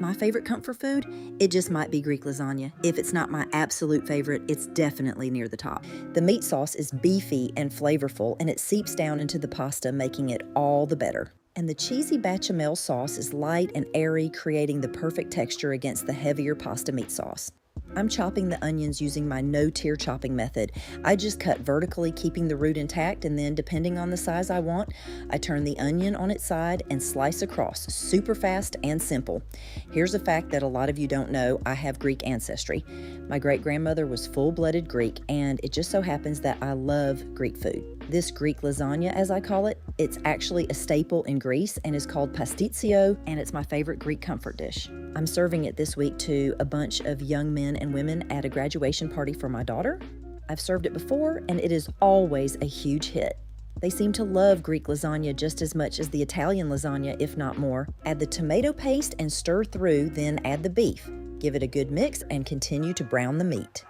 My favorite comfort food? It just might be Greek lasagna. If it's not my absolute favorite, it's definitely near the top. The meat sauce is beefy and flavorful, and it seeps down into the pasta, making it all the better. And the cheesy béchamel sauce is light and airy, creating the perfect texture against the heavier pasta meat sauce. I'm chopping the onions using my no-tear chopping method. I just cut vertically, keeping the root intact, and then, depending on the size I want, I turn the onion on its side and slice across. Super fast and simple. Here's a fact that a lot of you don't know. I have Greek ancestry. My great-grandmother was full-blooded Greek, and it just so happens that I love Greek food. This Greek lasagna, as I call it, it's actually a staple in Greece and is called Pastitsio, and it's my favorite Greek comfort dish. I'm serving it this week to a bunch of young men and women at a graduation party for my daughter. I've served it before, and it is always a huge hit. They seem to love Greek lasagna just as much as the Italian lasagna, if not more. Add the tomato paste and stir through, then add the beef. Give it a good mix and continue to brown the meat.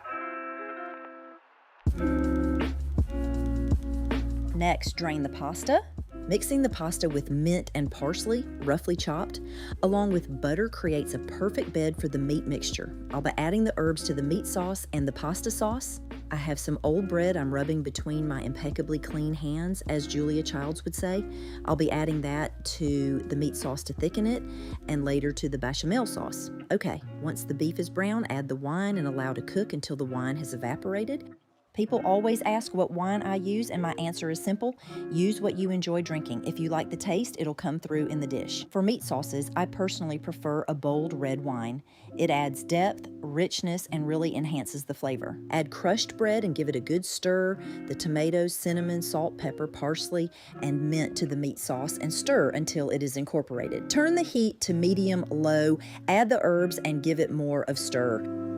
Next, drain the pasta. Mixing the pasta with mint and parsley, roughly chopped, along with butter creates a perfect bed for the meat mixture. I'll be adding the herbs to the meat sauce and the pasta sauce. I have some old bread I'm rubbing between my impeccably clean hands, as Julia Childs would say. I'll be adding that to the meat sauce to thicken it, and later to the bechamel sauce. Okay, once the beef is brown, add the wine and allow to cook until the wine has evaporated. People always ask what wine I use, and my answer is simple. Use what you enjoy drinking. If you like the taste, it'll come through in the dish. For meat sauces, I personally prefer a bold red wine. It adds depth, richness, and really enhances the flavor. Add crushed bread and give it a good stir, the tomatoes, cinnamon, salt, pepper, parsley, and mint to the meat sauce, and stir until it is incorporated. Turn the heat to medium-low, add the herbs, and give it more of stir.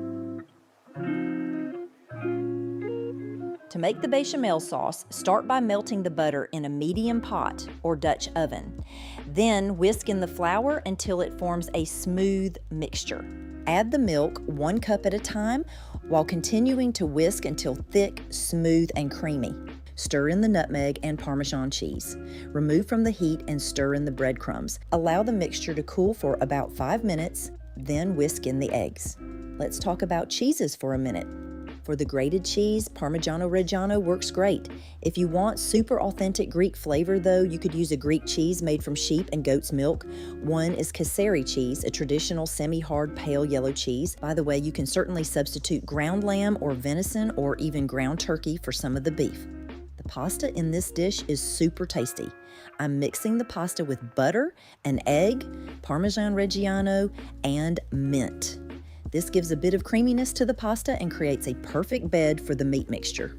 To make the bechamel sauce, start by melting the butter in a medium pot or Dutch oven. Then whisk in the flour until it forms a smooth mixture. Add the milk 1 cup at a time while continuing to whisk until thick, smooth, and creamy. Stir in the nutmeg and Parmesan cheese. Remove from the heat and stir in the breadcrumbs. Allow the mixture to cool for about 5 minutes, then whisk in the eggs. Let's talk about cheeses for a minute. For the grated cheese, Parmigiano Reggiano works great. If you want super authentic Greek flavor though, you could use a Greek cheese made from sheep and goat's milk. One is Kayseri cheese, a traditional semi-hard pale yellow cheese. By the way, you can certainly substitute ground lamb or venison or even ground turkey for some of the beef. The pasta in this dish is super tasty. I'm mixing the pasta with butter, an egg, Parmesan Reggiano, and mint. This gives a bit of creaminess to the pasta and creates a perfect bed for the meat mixture.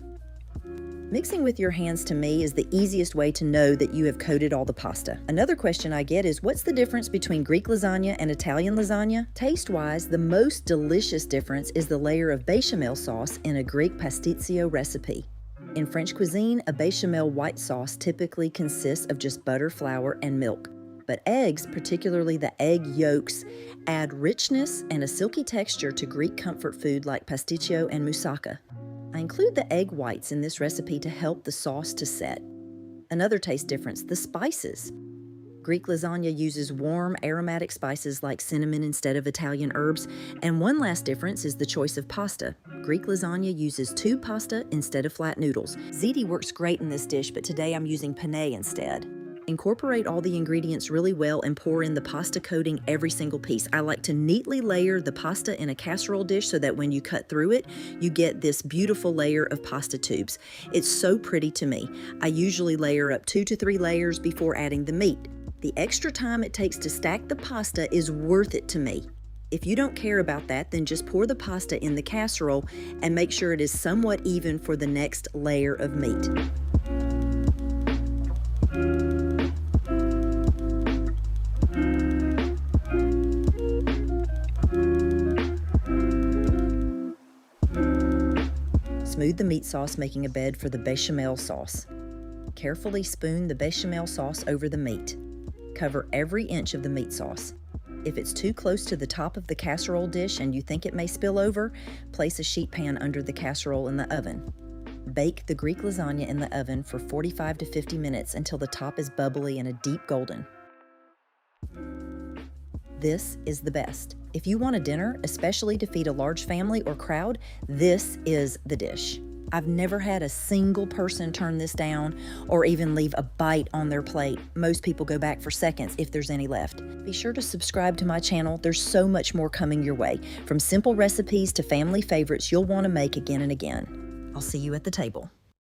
Mixing with your hands to me is the easiest way to know that you have coated all the pasta. Another question I get is, what's the difference between Greek lasagna and Italian lasagna? Taste-wise, the most delicious difference is the layer of bechamel sauce in a Greek pastitsio recipe. In French cuisine, a bechamel white sauce typically consists of just butter, flour, and milk. But eggs, particularly the egg yolks, add richness and a silky texture to Greek comfort food like pastitsio and moussaka. I include the egg whites in this recipe to help the sauce to set. Another taste difference, the spices. Greek lasagna uses warm, aromatic spices like cinnamon instead of Italian herbs. And one last difference is the choice of pasta. Greek lasagna uses tube pasta instead of flat noodles. Ziti works great in this dish, but today I'm using penne instead. Incorporate all the ingredients really well and pour in the pasta coating every single piece. I like to neatly layer the pasta in a casserole dish so that when you cut through it, you get this beautiful layer of pasta tubes. It's so pretty to me. I usually layer up 2 to 3 layers before adding the meat. The extra time it takes to stack the pasta is worth it to me. If you don't care about that, then just pour the pasta in the casserole and make sure it is somewhat even for the next layer of meat. Smooth the meat sauce, making a bed for the bechamel sauce. Carefully spoon the bechamel sauce over the meat. Cover every inch of the meat sauce. If it's too close to the top of the casserole dish and you think it may spill over, place a sheet pan under the casserole in the oven. Bake the Greek lasagna in the oven for 45 to 50 minutes until the top is bubbly and a deep golden. this is the best. If you want a dinner, especially to feed a large family or crowd, this is the dish. I've never had a single person turn this down or even leave a bite on their plate. Most people go back for seconds if there's any left. Be sure to subscribe to my channel. There's so much more coming your way, from simple recipes to family favorites you'll want to make again and again. I'll see you at the table.